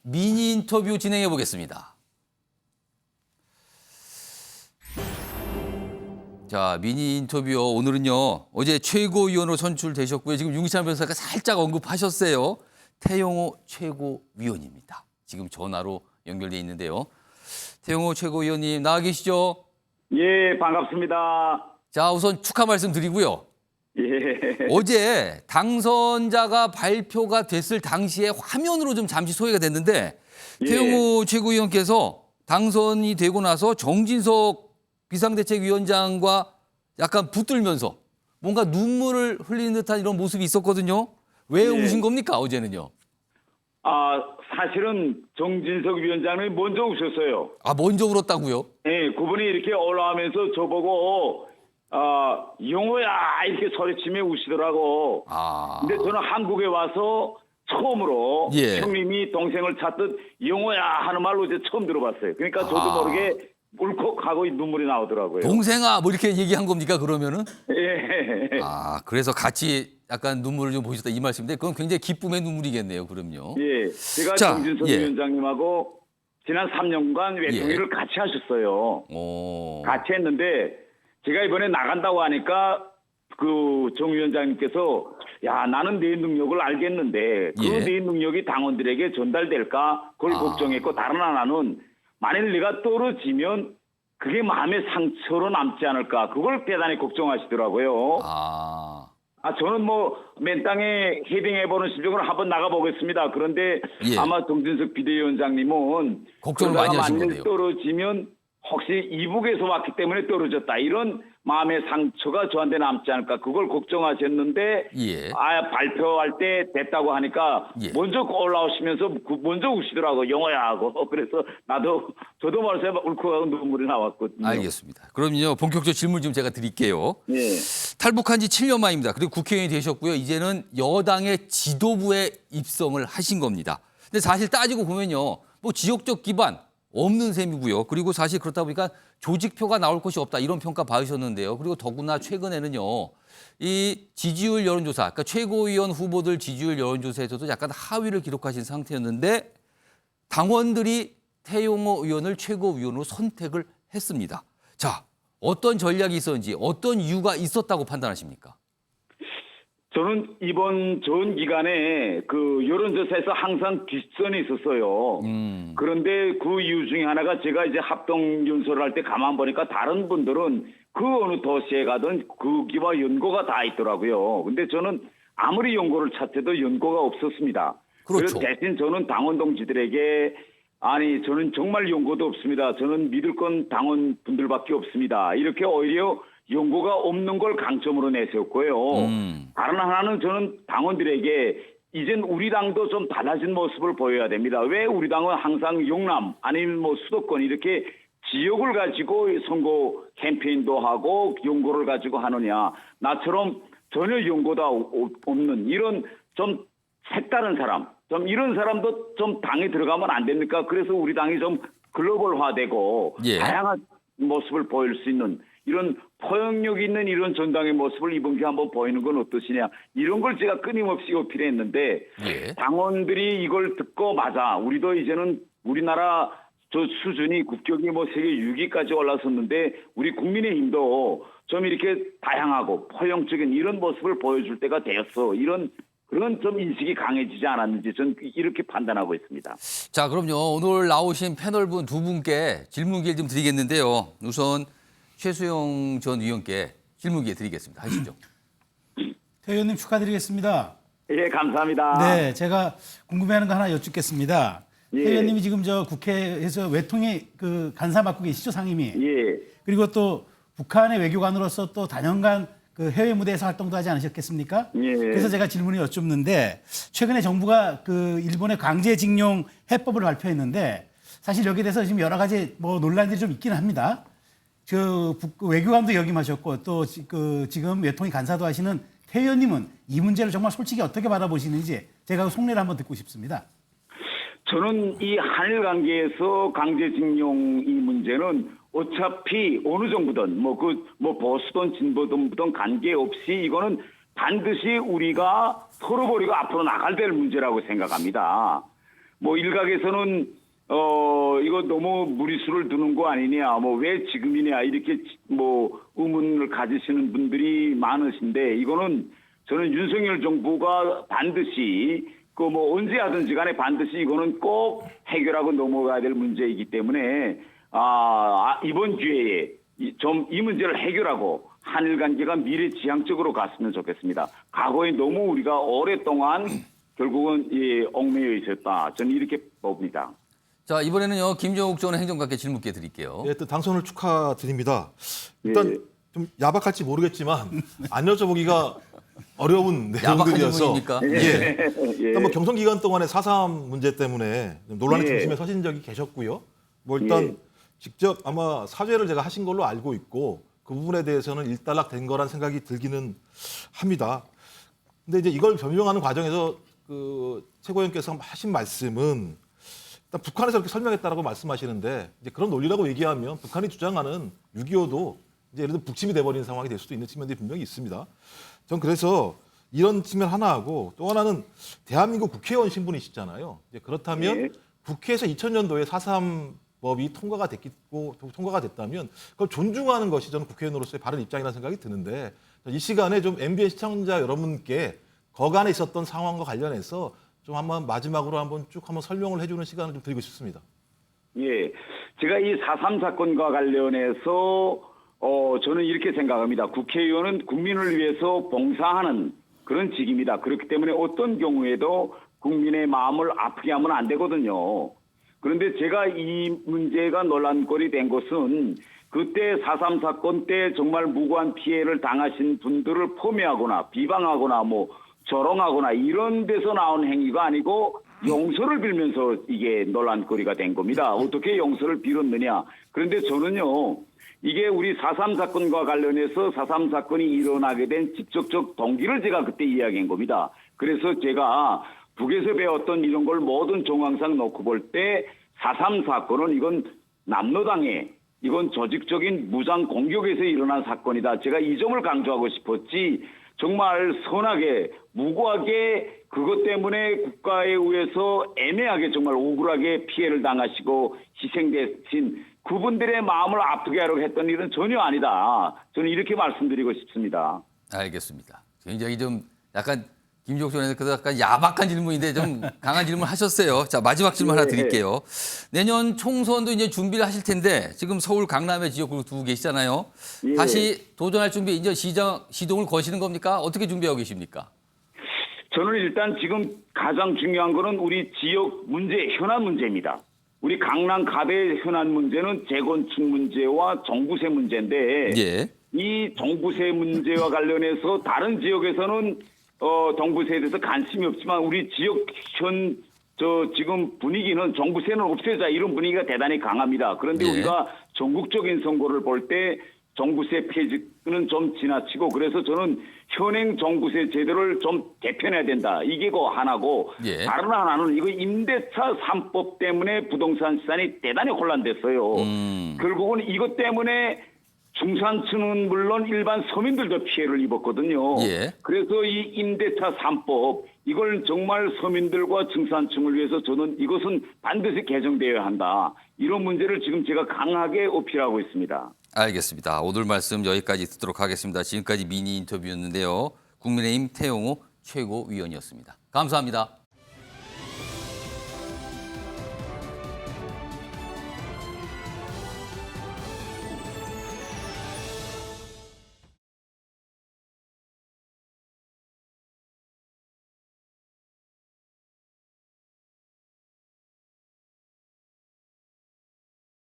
미니 인터뷰 진행해 보겠습니다. 자, 미니 인터뷰 오늘은요. 어제 최고위원으로 선출되셨고요. 지금 윤기찬 변호사가 살짝 언급하셨어요. 태영호 최고위원입니다. 지금 전화로 연결돼 있는데요. 태영호 최고위원님 나와 계시죠? 예, 반갑습니다. 자, 우선 축하 말씀 드리고요. 예. 어제 당선자가 발표가 됐을 당시에 화면으로 좀 잠시 소개가 됐는데 예. 태영호 최고위원께서 당선이 되고 나서 정진석 비상대책위원장과 약간 붙들면서 뭔가 눈물을 흘리는 듯한 이런 모습이 있었거든요. 왜 예. 우신 겁니까, 어제는요? 사실은 정진석 위원장이 먼저 우셨어요. 아, 먼저 울었다고요? 예, 그분이 이렇게 올라오면서 저보고, 영호야! 이렇게 소리치며 우시더라고. 아, 근데 저는 한국에 와서 처음으로 예. 형님이 동생을 찾듯 영호야! 하는 말로 이제 처음 들어봤어요. 그러니까 저도 아. 모르게 울컥하고 눈물이 나오더라고요. 동생아 뭐 이렇게 얘기한 겁니까, 그러면은? 예. 아, 그래서 같이 약간 눈물을 좀 보셨다 이 말씀인데 그건 굉장히 기쁨의 눈물이겠네요, 그럼요. 예. 제가 자, 정진석 예. 위원장님하고 지난 3년간 외통위를 같이 하셨어요. 오. 같이 했는데 제가 이번에 나간다고 하니까 그 정 위원장님께서 야, 나는 내 능력을 알겠는데 그 예. 내 능력이 당원들에게 전달될까? 그걸 걱정했고 다른 하나는 만일 내가 떨어지면 그게 마음의 상처로 남지 않을까? 그걸 대단히 걱정하시더라고요. 저는 맨 땅에 헤딩해보는 실력으로 한번 나가보겠습니다. 그런데 예. 아마 정진석 비대위원장님은 걱정을 많이 하신 만일 거네요. 떨어지면 혹시 이북에서 왔기 때문에 떨어졌다. 이런 마음의 상처가 저한테 남지 않을까. 그걸 걱정하셨는데 예. 발표할 때 됐다고 하니까 예. 먼저 올라오시면서 먼저 우시더라고. 영어야 하고. 그래서 저도 말해서 울컥하고 눈물이 나왔거든요. 알겠습니다. 그럼요, 본격적으로 질문 좀 제가 드릴게요. 예. 탈북한 지 7년 만입니다. 그리고 국회의원이 되셨고요. 이제는 여당의 지도부에 입성을 하신 겁니다. 근데 사실 따지고 보면요, 뭐 지역적 기반 없는 셈이고요. 그리고 사실 그렇다 보니까 조직표가 나올 것이 없다 이런 평가 받으셨는데요. 그리고 더구나 최근에는요, 이 지지율 여론조사, 그러니까 최고위원 후보들 지지율 여론조사에서도 약간 하위를 기록하신 상태였는데 당원들이 태영호 의원을 최고위원으로 선택을 했습니다. 자, 어떤 전략이 있었는지 어떤 이유가 있었다고 판단하십니까? 저는 이번 전 기간에 그 여론조사에서 항상 뒷선에 있었어요. 그런데 그 이유 중에 하나가 제가 이제 합동 연설을 할 때 가만 보니까 다른 분들은 그 어느 도시에 가든 거기와 연고가 다 있더라고요. 근데 저는 아무리 연고를 찾아도 연고가 없었습니다. 그렇죠. 그래서 대신 저는 당원 동지들에게 저는 정말 연고도 없습니다. 저는 믿을 건 당원 분들밖에 없습니다. 이렇게 오히려 연고가 없는 걸 강점으로 내세웠고요. 다른 하나는 저는 당원들에게 이젠 우리 당도 좀 달라진 모습을 보여야 됩니다. 왜 우리 당은 항상 용남 아니면 수도권 이렇게 지역을 가지고 선거 캠페인도 하고 연고를 가지고 하느냐. 나처럼 전혀 연고도 없는 이런 좀 색다른 사람, 좀 이런 사람도 좀 당에 들어가면 안 됩니까? 그래서 우리 당이 좀 글로벌화되고 예. 다양한 모습을 보일 수 있는 이런 포용력 있는 이런 전당의 모습을 이번 기회에 한번 보이는 건 어떠시냐. 이런 걸 제가 끊임없이 어필했는데 예. 당원들이 이걸 듣고 맞아. 우리도 이제는 우리나라 저 수준이 국격이 세계 6위까지 올라섰는데 우리 국민의힘도 좀 이렇게 다양하고 포용적인 이런 모습을 보여줄 때가 되었어. 그런 좀 인식이 강해지지 않았는지 저는 이렇게 판단하고 있습니다. 자, 그럼요. 오늘 나오신 패널분 두 분께 질문 기회 좀 드리겠는데요. 우선 최수영 전 의원께 질문 기회 드리겠습니다. 하시죠. 태 의원님 축하드리겠습니다. 예, 감사합니다. 네, 제가 궁금해하는 거 하나 여쭙겠습니다. 예. 태 의원님이 지금 저 국회에서 외통위 그 간사 맡고 계시죠, 상임위. 예. 그리고 또 북한의 외교관으로서 또 다년간 그 해외 무대에서 활동도 하지 않으셨겠습니까? 예. 그래서 제가 질문을 여쭙는데 최근에 정부가 그 일본의 강제징용 해법을 발표했는데 사실 여기에 대해서 지금 여러 가지 논란들이 좀 있기는 합니다. 외교관도 역임하셨고 또 지금 외통위 간사도 하시는 태 의원님은 이 문제를 정말 솔직히 어떻게 바라보시는지 제가 속내를 한번 듣고 싶습니다. 저는 이 한일 관계에서 강제징용 이 문제는 어차피 어느 정부든 보수든 진보든 관계없이 이거는 반드시 우리가 털어버리고 앞으로 나갈 될 문제라고 생각합니다. 뭐 일각에서는 이거 너무 무리수를 두는 거 아니냐, 뭐 왜 지금이냐 이렇게 뭐 의문을 가지시는 분들이 많으신데 이거는 저는 윤석열 정부가 반드시 그 뭐 언제 하든지 간에 반드시 이거는 꼭 해결하고 넘어가야 될 문제이기 때문에 이번 기회에 좀 이 문제를 해결하고 한일 관계가 미래지향적으로 갔으면 좋겠습니다. 과거에 너무 우리가 오랫동안 결국은 얽매여 있었다. 저는 이렇게 봅니다. 자, 이번에는요, 김종욱 전 행정관께 질문께 드릴게요. 예, 또 당선을 축하드립니다. 일단 예. 좀 야박할지 모르겠지만 안 여쭤보기가 어려운 야박한 내용들이어서 질문입니까? 예. 예. 일단 뭐 경선 기간 동안에 4.3 문제 때문에 논란의 예. 중심에 서신 적이 계셨고요. 뭐 일단 예. 직접 아마 사죄를 제가 하신 걸로 알고 있고 그 부분에 대해서는 일단락된 거란 생각이 들기는 합니다. 근데 이제 이걸 변명하는 과정에서 그 최고위원께서 하신 말씀은 일단 북한에서 이렇게 설명했다라고 말씀하시는데 이제 그런 논리라고 얘기하면 북한이 주장하는 6.25도 이제 예를 들어 북침이 돼버리는 상황이 될 수도 있는 측면들이 분명히 있습니다. 전 그래서 이런 측면 하나하고 또 하나는 대한민국 국회의원 신분이시잖아요. 이제 그렇다면 예. 국회에서 2000년도에 4.3법이 통과가 됐다면 그걸 존중하는 것이 저는 국회의원으로서의 바른 입장이라는 생각이 드는데 이 시간에 좀 MBN 시청자 여러분께 거간에 있었던 상황과 관련해서 좀 한번 마지막으로 한번 쭉 한번 설명을 해주는 시간을 좀 드리고 싶습니다. 예, 제가 이 4.3 사건과 관련해서 저는 이렇게 생각합니다. 국회의원은 국민을 위해서 봉사하는 그런 직입니다. 그렇기 때문에 어떤 경우에도 국민의 마음을 아프게 하면 안 되거든요. 그런데 제가 이 문제가 논란거리 된 것은 그때 4.3 사건 때 정말 무고한 피해를 당하신 분들을 포매하거나 비방하거나 뭐 조롱하거나 이런 데서 나온 행위가 아니고 용서를 빌면서 이게 논란거리가 된 겁니다. 어떻게 용서를 빌었느냐. 그런데 저는요. 이게 우리 4.3 사건과 관련해서 4.3 사건이 일어나게 된 직접적 동기를 제가 그때 이야기한 겁니다. 그래서 제가 북에서 배웠던 이런 걸 모든 정황상 놓고 볼 때 4.3 사건은 이건 남로당의 이건 조직적인 무장 공격에서 일어난 사건이다. 제가 이 점을 강조하고 싶었지 정말 선하게 무고하게 그것 때문에 국가에 의해서 애매하게 정말 억울하게 피해를 당하시고 희생되신 그분들의 마음을 아프게 하려고 했던 일은 전혀 아니다. 저는 이렇게 말씀드리고 싶습니다. 알겠습니다. 굉장히 좀 약간 김종욱 전 의원께서 약간 야박한 질문인데 좀 강한 질문 하셨어요. 자, 마지막 질문 하나 드릴게요. 내년 총선도 이제 준비를 하실 텐데 지금 서울 강남의 지역구로 두고 계시잖아요. 예. 다시 도전할 준비 이제 시동을 거시는 겁니까? 어떻게 준비하고 계십니까? 저는 일단 지금 가장 중요한 거는 우리 지역 문제, 현안 문제입니다. 우리 강남 갑의 현안 문제는 재건축 문제와 종부세 문제인데 예. 이 종부세 문제와 관련해서 다른 지역에서는 종부세에 대해서 관심이 없지만 우리 지역 지금 분위기는 종부세는 없애자 이런 분위기가 대단히 강합니다. 그런데 예. 우리가 전국적인 선거를 볼 때 종부세 폐지는 좀 지나치고 그래서 저는 현행 종부세 제도를 좀 개편해야 된다. 이게 그 하나고 예. 다른 하나는 이거 임대차 3법 때문에 부동산 시장이 대단히 혼란됐어요. 결국은 이것 때문에 중산층은 물론 일반 서민들도 피해를 입었거든요. 예. 그래서 이 임대차 3법 이걸 정말 서민들과 중산층을 위해서 저는 이것은 반드시 개정되어야 한다. 이런 문제를 지금 제가 강하게 어필하고 있습니다. 알겠습니다. 오늘 말씀 여기까지 듣도록 하겠습니다. 지금까지 미니 인터뷰였는데요. 국민의힘 태용호 최고위원이었습니다. 감사합니다.